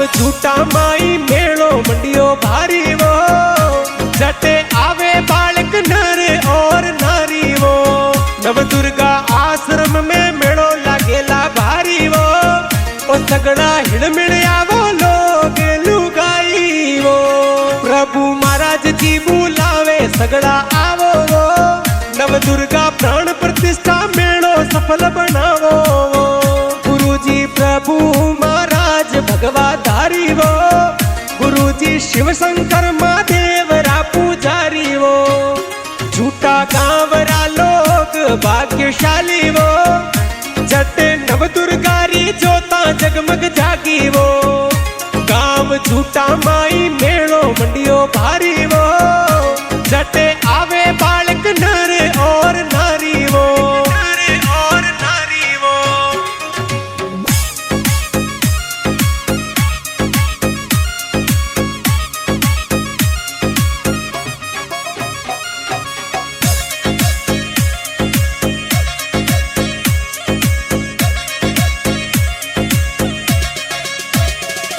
झूठा माई मेलो मंडियो भारी वो, जटे आवे बालक नर और नारी वो। नव दुर्गा आश्रम में मेलो लागेला भारी वो, ओ सगड़ा हिड़मिड़ आवो लोग लुगाई वो। प्रभु महाराज जी बुलावे सगड़ा आवो वो, नव दुर्गा प्राण प्रतिष्ठा मेलो सफल बनावो वो। गुरुजी प्रभु महाराज भगवा धारी वो, गुरुजी शिव शंकर महादेव रा पुजारी वो। झूठा गांवरा लोग भाग्यशाली वो, जटे नव दुर्गारी जोता जगमग जागी वो। गांव झूठा माई मेलो मंडियो भारी वो, जटे आवे बालक नर और नारी वो।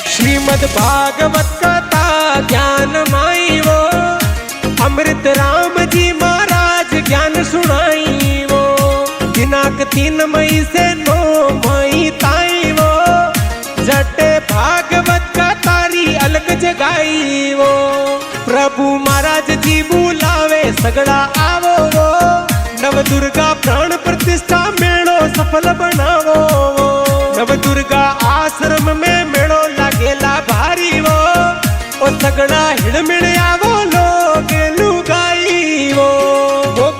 श्रीमद भागवत कथा ज्ञान माई वो, अमृत राम जी महाराज ज्ञान सुनाई वो। दिनांक 3 मई से 9 मई ताई वो, जटे भागवत का तारी अलग जगाई वो। प्रभु महाराज जी बुलावे सगड़ा आवो वो, नव दुर्गा प्राण प्रतिष्ठा मेलो सफल बनावो वो। नव दुर्गा आश्रम में मेलो लागेला भारी वो, ओ सगड़ा हिड़मिड़ आवो लोग लुगाई वो।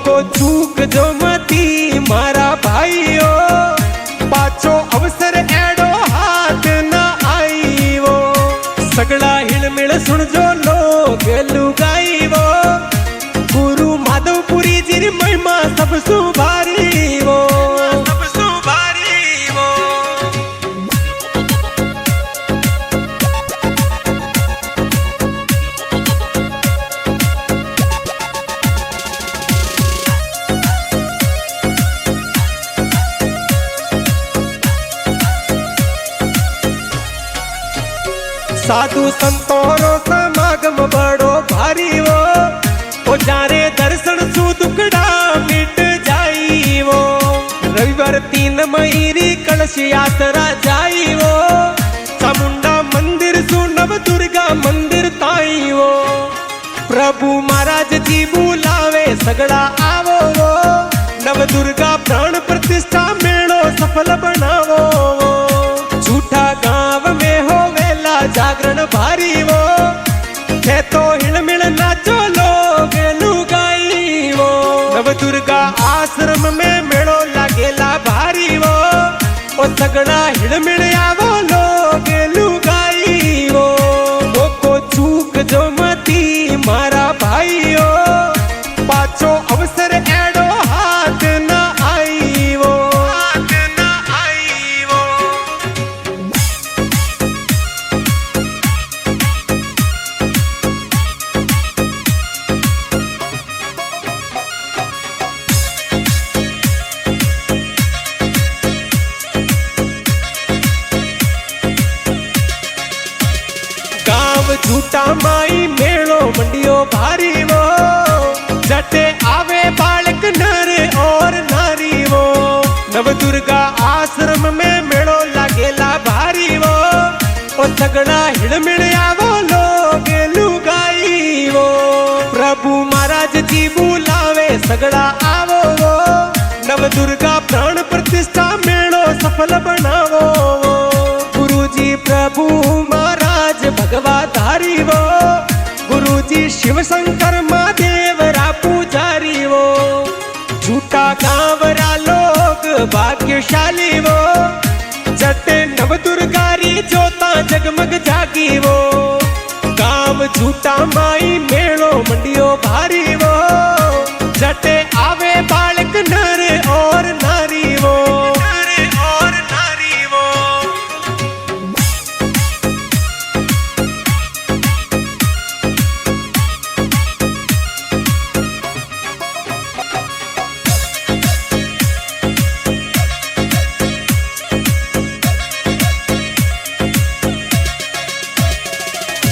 को चूक जो मती मारा भाईओ, पाछो अवसर एड़ो हाथ न आई वो। सगड़ा हिड़मिड़ सुन जो लोग लुगाई वो, गुरु माधवपुरी जी महिमा सब सुभारी वो। साधु संतोरो समागम बड़ो भारी वो, ओ जारे दर्शन सु दुखड़ा मिट जाई वो। रविवार 3 मई री कलश यात्रा जाई वो, चामुंडा मंदिर सु नव दुर्गा मंदिर ताई वो। प्रभु महाराज जी बुलावे सगड़ा आवो वो, नव दुर्गा प्राण प्रतिष्ठा मेलो सफल बनावो वो। झूठा गांव में हो जागरण भारी वो, थे तो हिड़मिड़ नाचो लोग लुगाई वो। नव दुर्गा आश्रम में मेलो लागेला भारी वो, ओ सगड़ा हिड़मिड़ आवो लोग लुगाई वो। को चूक जो मती मारा भाईओ, पाछो अवसर एड़ो हाथ न आई वो। झूठा माई मेलो मंडियो भारी वो, जटे आवे बालक नर और नारी वो। नव दुर्गा आश्रम में मेलो लागेला भारी वो, ओ सगड़ा हिड़मिड़ आवो लोग लुगाई वो। प्रभु महाराज जी बुलावे सगड़ा आवो वो, नव दुर्गा प्राण प्रतिष्ठा मेलो सफल बनावो वो। गुरुजी प्रभु महाराज भगवा धारी वो, गुरुजी शिव शंकर महादेव रा पुजारी वो। झूठा गांवरा लोग भाग्यशाली वो, जटे नव दुर्गारी जोता जगमग जागी वो। गांव झूठा माई मेलो मंडियो भारी